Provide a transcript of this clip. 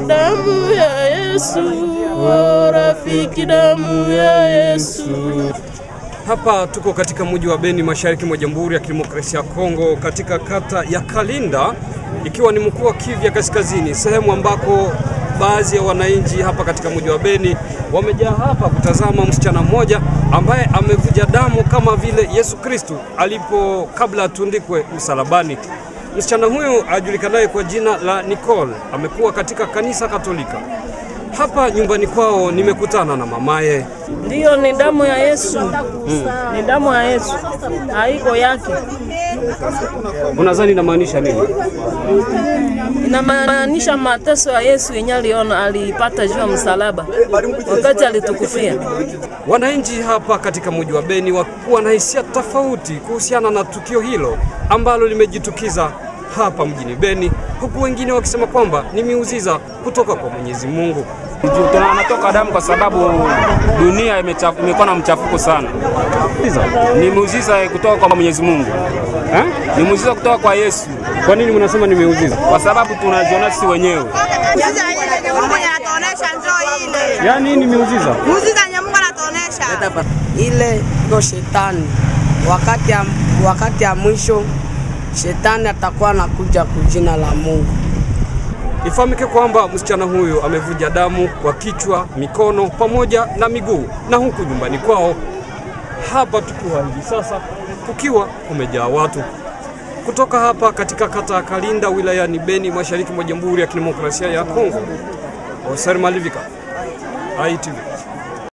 damu ya Yesu, oh rafiki, damu ya Yesu. Hapa tuko katika mji wa Beni, mashariki mwa Jamhuri ya Kidemokrasia ya Kongo, katika kata ya Kalinda, ikiwa ni mkoa wa Kivu ya Kaskazini, sehemu ambako baadhi ya wananchi hapa katika mji wa Beni wamejaa hapa kutazama msichana mmoja ambaye amevuja damu kama vile Yesu Kristo alipo kabla atundikwe msalabani. Msichana huyu ajulikanaye kwa jina la Nicole amekuwa katika kanisa Katolika. Hapa nyumbani kwao nimekutana na mamaye. Ndio, ni damu ya Yesu. Ni damu ya Yesu. Haiko yake. Unadhani inamaanisha nini? Inamaanisha mateso ya Yesu yenye alipata juu ya msalaba wakati alitukufia. Wananchi hapa katika mji wa Beni wakuwa na hisia tofauti kuhusiana na tukio hilo ambalo limejitukiza hapa mjini Beni, huku wengine wakisema kwamba ni miujiza kutoka kwa Mwenyezi Mungu. Tunatoka damu kwa sababu dunia imekuwa na mchafuko sana. Ni muujiza kutoka kwa Mwenyezi Mungu. Ni muujiza kutoka kwa Yesu. Kwa nini mnasema ni muujiza? Kwa sababu tunajiona sisi wenyewe. Yaani ni muujiza? Muujiza Mungu anatuonesha. Ile ndo shetani. Wakati ya mwisho shetani atakuwa anakuja kwa jina la Mungu. Ifahamike kwamba msichana huyu amevuja damu kwa kichwa, mikono pamoja na miguu, na huku nyumbani kwao hapa tukiwa hivi sasa kukiwa kumejaa watu. Kutoka hapa katika kata ya Kalinda wilayani Beni, mashariki mwa Jamhuri ya Kidemokrasia ya Kongo, Oser Malivika, ITV.